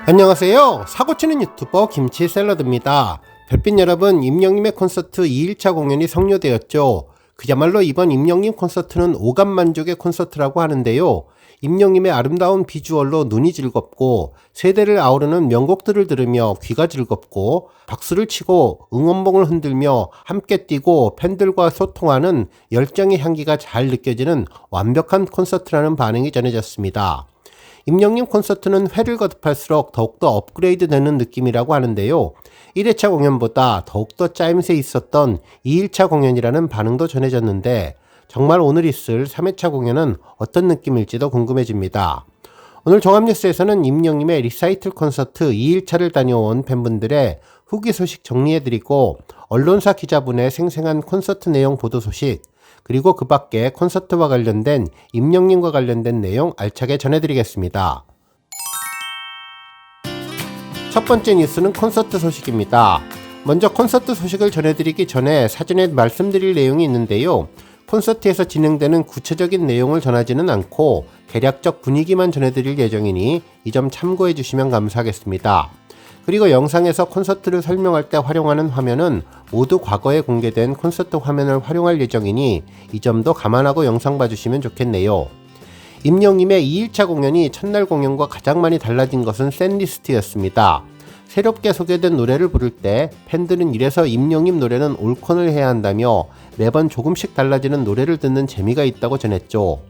안녕하세요. 사고치는 유튜버 김치샐러드입니다. 별빛 여러분, 임영님의 콘서트 2일차 공연이 성료되었죠. 그야말로 이번 임영님 콘서트는 오감만족의 콘서트라고 하는데요. 임영님의 아름다운 비주얼로 눈이 즐겁고 세대를 아우르는 명곡들을 들으며 귀가 즐겁고 박수를 치고 응원봉을 흔들며 함께 뛰고 팬들과 소통하는 열정의 향기가 잘 느껴지는 완벽한 콘서트라는 반응이 전해졌습니다. 임영님 콘서트는 회를 거듭할수록 더욱더 업그레이드 되는 느낌이라고 하는데요. 1회차 공연보다 더욱더 짜임새 있었던 2일차 공연이라는 반응도 전해졌는데 정말 오늘 있을 3회차 공연은 어떤 느낌일지도 궁금해집니다. 오늘 종합뉴스에서는 임영님의 리사이틀 콘서트 2일차를 다녀온 팬분들의 후기 소식 정리해드리고 언론사 기자분의 생생한 콘서트 내용 보도 소식 그리고 그 밖에 콘서트와 관련된 임영님과 관련된 내용 알차게 전해드리겠습니다. 첫 번째 뉴스는 콘서트 소식입니다. 먼저 콘서트 소식을 전해드리기 전에 사전에 말씀드릴 내용이 있는데요. 콘서트에서 진행되는 구체적인 내용을 전하지는 않고 대략적 분위기만 전해드릴 예정이니 이 점 참고해 주시면 감사하겠습니다. 그리고 영상에서 콘서트를 설명할 때 활용하는 화면은 모두 과거에 공개된 콘서트 화면을 활용할 예정이니 이 점도 감안하고 영상 봐주시면 좋겠네요. 임영님의 2일차 공연이 첫날 공연과 가장 많이 달라진 것은 셋리스트였습니다. 새롭게 소개된 노래를 부를 때 팬들은 이래서 임영님 노래는 올콘을 해야 한다며 매번 조금씩 달라지는 노래를 듣는 재미가 있다고 전했죠.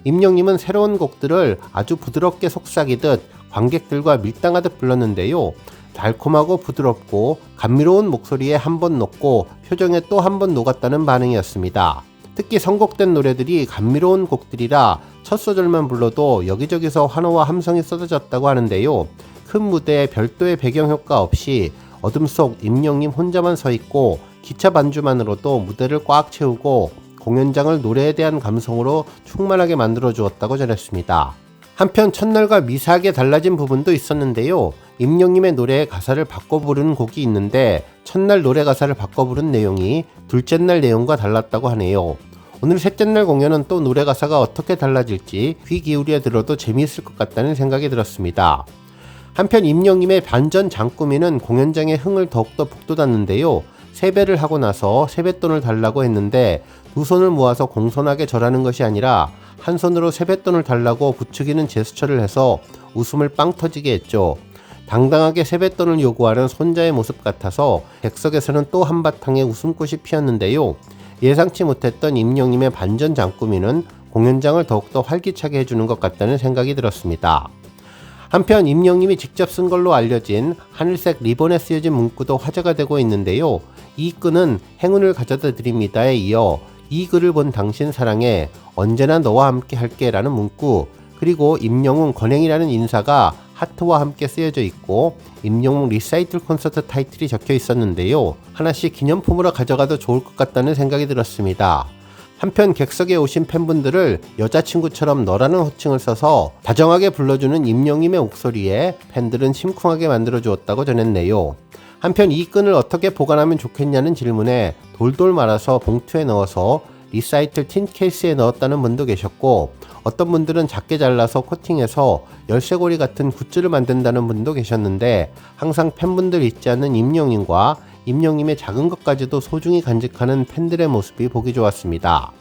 임영님은 새로운 곡들을 아주 부드럽게 속삭이듯 관객들과 밀당하듯 불렀는데요. 달콤하고 부드럽고 감미로운 목소리에 한 번 녹고 표정에 또 한 번 녹았다는 반응이었습니다. 특히 선곡된 노래들이 감미로운 곡들이라 첫 소절만 불러도 여기저기서 환호와 함성이 쏟아졌다고 하는데요. 큰 무대에 별도의 배경효과 없이 어둠 속 임영님 혼자만 서 있고 기차 반주만으로도 무대를 꽉 채우고 공연장을 노래에 대한 감성으로 충만하게 만들어 주었다고 전했습니다. 한편 첫날과 미세하게 달라진 부분도 있었는데요. 임영님의 노래의 가사를 바꿔 부르는 곡이 있는데 첫날 노래 가사를 바꿔 부른 내용이 둘째 날 내용과 달랐다고 하네요. 오늘 셋째 날 공연은 또 노래 가사가 어떻게 달라질지 귀 기울여 들어도 재미있을 것 같다는 생각이 들었습니다. 한편 임영님의 반전 장꾸미는 공연장의 흥을 더욱더 북돋았는데요. 세배를 하고 나서 세뱃돈을 달라고 했는데 두 손을 모아서 공손하게 절하는 것이 아니라 한 손으로 세뱃돈을 달라고 부추기는 제스처를 해서 웃음을 빵 터지게 했죠. 당당하게 세뱃돈을 요구하는 손자의 모습 같아서 객석에서는 또 한바탕의 웃음꽃이 피었는데요. 예상치 못했던 임영님의 반전 장꾸미는 공연장을 더욱더 활기차게 해주는 것 같다는 생각이 들었습니다. 한편 임영님이 직접 쓴 걸로 알려진 하늘색 리본에 쓰여진 문구도 화제가 되고 있는데요. 이 끈은 행운을 가져다 드립니다에 이어 이 글을 본 당신 사랑해 언제나 너와 함께 할게 라는 문구 그리고 임영웅 건행이라는 인사가 하트와 함께 쓰여져 있고 임영웅 리사이틀 콘서트 타이틀이 적혀 있었는데요. 하나씩 기념품으로 가져가도 좋을 것 같다는 생각이 들었습니다. 한편 객석에 오신 팬분들을 여자친구처럼 너라는 호칭을 써서 다정하게 불러주는 임영님의 목소리에 팬들은 심쿵하게 만들어 주었다고 전했네요. 한편 이 끈을 어떻게 보관하면 좋겠냐는 질문에 돌돌 말아서 봉투에 넣어서 리사이틀 틴 케이스에 넣었다는 분도 계셨고 어떤 분들은 작게 잘라서 코팅해서 열쇠고리 같은 굿즈를 만든다는 분도 계셨는데 항상 팬분들 잊지 않는 임영님과 임영님의 작은 것까지도 소중히 간직하는 팬들의 모습이 보기 좋았습니다.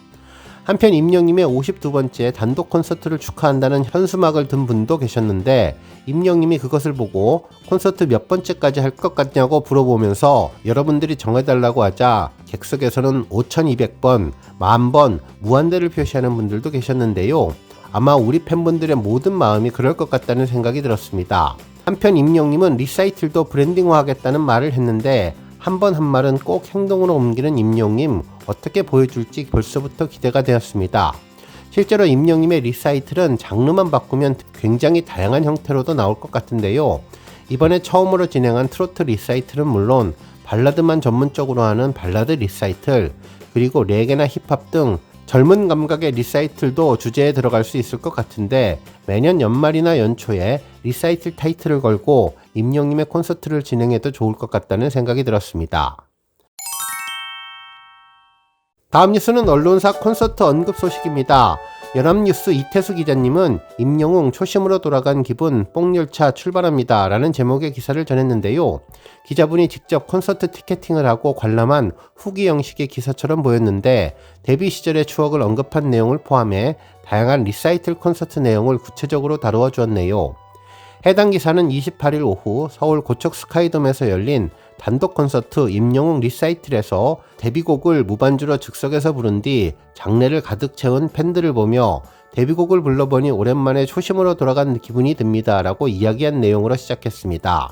한편 임영님의 52번째 단독 콘서트를 축하한다는 현수막을 든 분도 계셨는데 임영님이 그것을 보고 콘서트 몇 번째까지 할 것 같냐고 물어보면서 여러분들이 정해달라고 하자 객석에서는 5200번, 10,000번, 무한대를 표시하는 분들도 계셨는데요. 아마 우리 팬분들의 모든 마음이 그럴 것 같다는 생각이 들었습니다. 한편 임영님은 리사이틀도 브랜딩화하겠다는 말을 했는데 한 번 한 말은 꼭 행동으로 옮기는 임영님 어떻게 보여줄지 벌써부터 기대가 되었습니다. 실제로 임영님의 리사이틀은 장르만 바꾸면 굉장히 다양한 형태로도 나올 것 같은데요. 이번에 처음으로 진행한 트로트 리사이틀은 물론 발라드만 전문적으로 하는 발라드 리사이틀 그리고 레게나 힙합 등 젊은 감각의 리사이틀도 주제에 들어갈 수 있을 것 같은데 매년 연말이나 연초에 리사이틀 타이틀을 걸고 임영님의 콘서트를 진행해도 좋을 것 같다는 생각이 들었습니다. 다음 뉴스는 언론사 콘서트 언급 소식입니다. 연합뉴스 이태수 기자님은 임영웅 초심으로 돌아간 기분 뽕열차 출발합니다 라는 제목의 기사를 전했는데요. 기자분이 직접 콘서트 티켓팅을 하고 관람한 후기 형식의 기사처럼 보였는데 데뷔 시절의 추억을 언급한 내용을 포함해 다양한 리사이틀 콘서트 내용을 구체적으로 다루어 주었네요. 해당 기사는 28일 오후 서울 고척 스카이돔에서 열린 단독 콘서트 임영웅 리사이틀에서 데뷔곡을 무반주로 즉석에서 부른 뒤 장례를 가득 채운 팬들을 보며 데뷔곡을 불러보니 오랜만에 초심으로 돌아간 기분이 듭니다 라고 이야기한 내용으로 시작했습니다.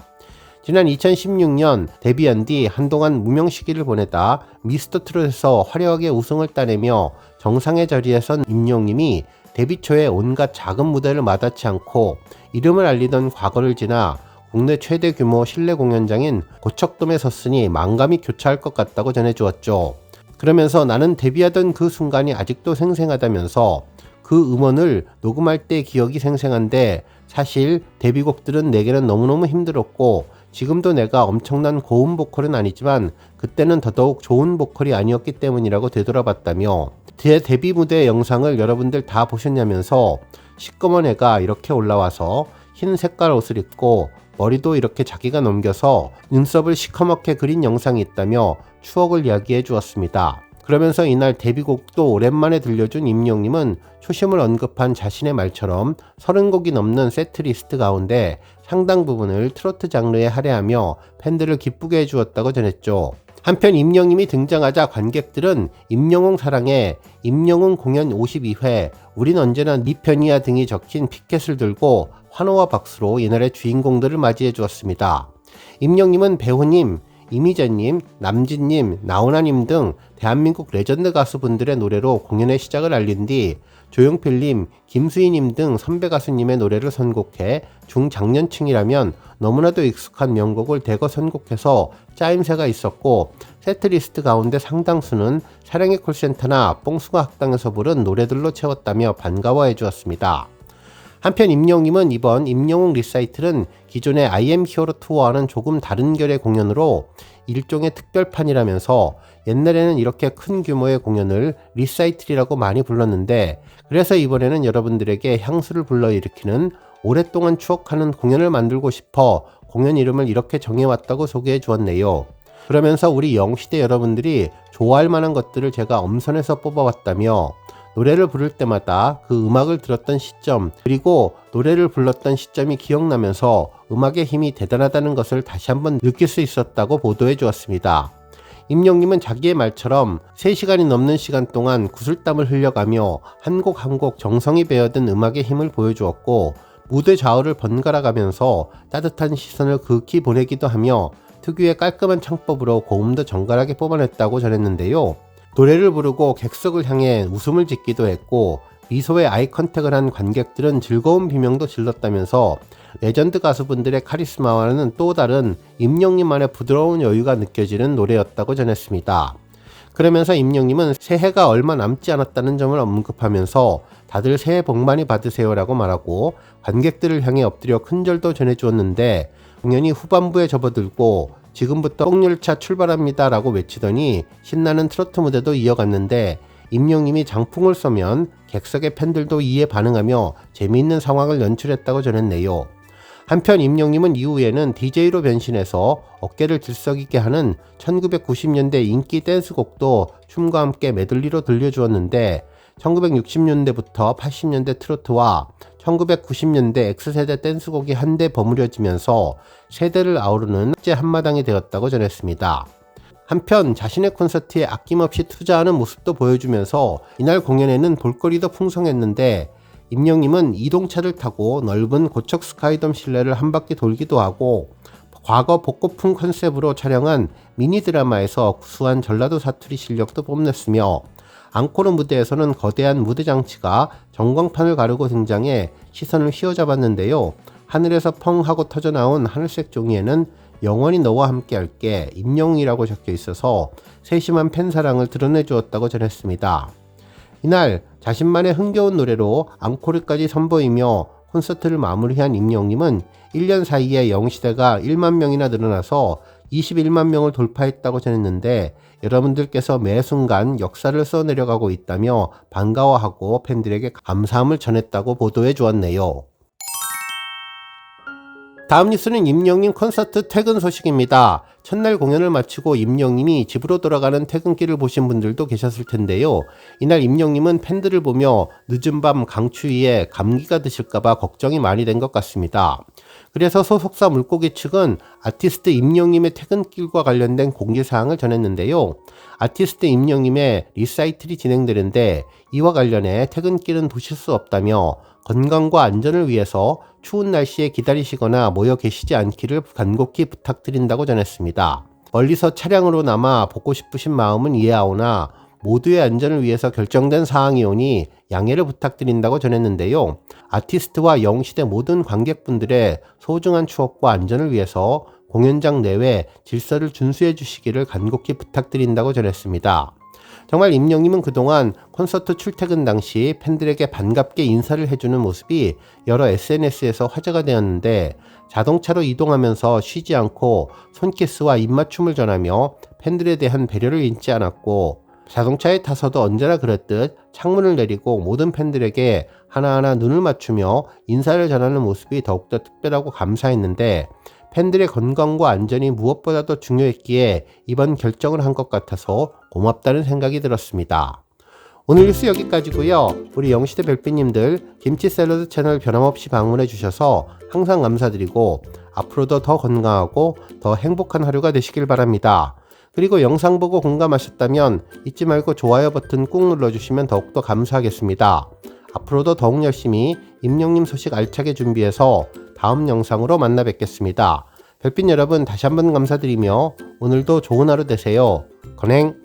지난 2016년 데뷔한 뒤 한동안 무명 시기를 보내다 미스터트롯에서 화려하게 우승을 따내며 정상의 자리에 선 임영웅님이 데뷔 초에 온갖 작은 무대를 마다치 않고 이름을 알리던 과거를 지나 국내 최대 규모 실내 공연장인 고척돔에 섰으니 만감이 교차할 것 같다고 전해주었죠. 그러면서 나는 데뷔하던 그 순간이 아직도 생생하다면서 그 음원을 녹음할 때 기억이 생생한데 사실 데뷔곡들은 내게는 너무너무 힘들었고 지금도 내가 엄청난 고음 보컬은 아니지만 그때는 더더욱 좋은 보컬이 아니었기 때문이라고 되돌아봤다며 제 데뷔 무대 영상을 여러분들 다 보셨냐면서 시꺼먼 애가 이렇게 올라와서 흰 색깔 옷을 입고 머리도 이렇게 자기가 넘겨서 눈썹을 시커멓게 그린 영상이 있다며 추억을 이야기해 주었습니다. 그러면서 이날 데뷔곡도 오랜만에 들려준 임영웅님은 초심을 언급한 자신의 말처럼 30곡이 넘는 세트리스트 가운데 상당 부분을 트로트 장르에 할애하며 팬들을 기쁘게 해주었다고 전했죠. 한편 임영웅님이 등장하자 관객들은 임영웅 사랑해, 임영웅 공연 52회, 우린 언제나 네 편이야 등이 적힌 피켓을 들고 환호와 박수로 이날의 주인공들을 맞이해 주었습니다. 임영웅님은 배우님, 이미자님, 남진님, 나훈아님 등 대한민국 레전드 가수분들의 노래로 공연의 시작을 알린 뒤 조용필님, 김수희님 등 선배 가수님의 노래를 선곡해 중장년층이라면 너무나도 익숙한 명곡을 대거 선곡해서 짜임새가 있었고 세트리스트 가운데 상당수는 사랑의 콜센터나 뽕숭아 학당에서 부른 노래들로 채웠다며 반가워해 주었습니다. 한편 임영웅님은 이번 임영웅 리사이틀은 기존의 I am 히어로 투어와는 조금 다른 결의 공연으로 일종의 특별판이라면서 옛날에는 이렇게 큰 규모의 공연을 리사이틀이라고 많이 불렀는데 그래서 이번에는 여러분들에게 향수를 불러일으키는 오랫동안 추억하는 공연을 만들고 싶어 공연 이름을 이렇게 정해왔다고 소개해 주었네요. 그러면서 우리 영시대 여러분들이 좋아할 만한 것들을 제가 엄선해서 뽑아왔다며 노래를 부를 때마다 그 음악을 들었던 시점 그리고 노래를 불렀던 시점이 기억나면서 음악의 힘이 대단하다는 것을 다시 한번 느낄 수 있었다고 보도해 주었습니다. 임영웅님은 자기의 말처럼 3시간이 넘는 시간 동안 구슬땀을 흘려가며 한 곡 한 곡 정성이 배어든 음악의 힘을 보여주었고 무대 좌우를 번갈아 가면서 따뜻한 시선을 극히 보내기도 하며 특유의 깔끔한 창법으로 고음도 정갈하게 뽑아냈다고 전했는데요. 노래를 부르고 객석을 향해 웃음을 짓기도 했고 미소의 아이 컨택을 한 관객들은 즐거운 비명도 질렀다면서 레전드 가수분들의 카리스마와는 또 다른 임영웅님만의 부드러운 여유가 느껴지는 노래였다고 전했습니다. 그러면서 임영웅님은 새해가 얼마 남지 않았다는 점을 언급하면서 다들 새해 복 많이 받으세요라고 말하고 관객들을 향해 엎드려 큰절도 전해주었는데 공연이 후반부에 접어들고 지금부터 뽕열차 출발합니다 라고 외치더니 신나는 트로트 무대도 이어갔는데 임영웅님이 장풍을 쏘면 객석의 팬들도 이에 반응하며 재미있는 상황을 연출했다고 전했네요. 한편 임영웅님은 이후에는 DJ로 변신해서 어깨를 들썩이게 하는 1990년대 인기 댄스곡도 춤과 함께 메들리로 들려주었는데 1960년대부터 80년대 트로트와 1990년대 X세대 댄스곡이 한데 버무려지면서 세대를 아우르는 축제 한마당이 되었다고 전했습니다. 한편 자신의 콘서트에 아낌없이 투자하는 모습도 보여주면서 이날 공연에는 볼거리도 풍성했는데 임영웅님은 이동차를 타고 넓은 고척 스카이돔 실내를 한 바퀴 돌기도 하고 과거 복고풍 컨셉으로 촬영한 미니 드라마에서 구수한 전라도 사투리 실력도 뽐냈으며 앙코르 무대에서는 거대한 무대 장치가 전광판을 가르고 등장해 시선을 휘어잡았는데요. 하늘에서 펑 하고 터져나온 하늘색 종이에는 영원히 너와 함께 할게 임영웅이라고 적혀 있어서 세심한 팬사랑을 드러내주었다고 전했습니다. 이날 자신만의 흥겨운 노래로 앙코르까지 선보이며 콘서트를 마무리한 임영웅님은 1년 사이에 영시대가 1만 명이나 늘어나서 21만 명을 돌파했다고 전했는데 여러분들께서 매 순간 역사를 써내려가고 있다며 반가워하고 팬들에게 감사함을 전했다고 보도해 주었네요. 다음 뉴스는 임영님 콘서트 퇴근 소식입니다. 첫날 공연을 마치고 임영님이 집으로 돌아가는 퇴근길을 보신 분들도 계셨을 텐데요. 이날 임영님은 팬들을 보며 늦은 밤 강추위에 감기가 드실까봐 걱정이 많이 된 것 같습니다. 그래서 소속사 물고기 측은 아티스트 임영님의 퇴근길과 관련된 공지사항을 전했는데요. 아티스트 임영님의 리사이틀이 진행되는데 이와 관련해 퇴근길은 보실 수 없다며 건강과 안전을 위해서 추운 날씨에 기다리시거나 모여 계시지 않기를 간곡히 부탁드린다고 전했습니다. 멀리서 차량으로 남아 보고 싶으신 마음은 이해하오나 모두의 안전을 위해서 결정된 사항이오니 양해를 부탁드린다고 전했는데요. 아티스트와 영웅시대 모든 관객분들의 소중한 추억과 안전을 위해서 공연장 내외 질서를 준수해 주시기를 간곡히 부탁드린다고 전했습니다. 정말 임영님은 그동안 콘서트 출퇴근 당시 팬들에게 반갑게 인사를 해주는 모습이 여러 SNS에서 화제가 되었는데 자동차로 이동하면서 쉬지 않고 손키스와 입맞춤을 전하며 팬들에 대한 배려를 잊지 않았고 자동차에 타서도 언제나 그랬듯 창문을 내리고 모든 팬들에게 하나하나 눈을 맞추며 인사를 전하는 모습이 더욱더 특별하고 감사했는데 팬들의 건강과 안전이 무엇보다도 중요했기에 이번 결정을 한 것 같아서 고맙다는 생각이 들었습니다. 오늘 뉴스 여기까지고요. 우리 영시대 별빛님들 김치 샐러드 채널 변함없이 방문해 주셔서 항상 감사드리고 앞으로도 더 건강하고 더 행복한 하루가 되시길 바랍니다. 그리고 영상 보고 공감하셨다면 잊지 말고 좋아요 버튼 꾹 눌러주시면 더욱더 감사하겠습니다. 앞으로도 더욱 열심히 임영님 소식 알차게 준비해서 다음 영상으로 만나 뵙겠습니다. 별빛 여러분 다시 한번 감사드리며 오늘도 좋은 하루 되세요. 건행!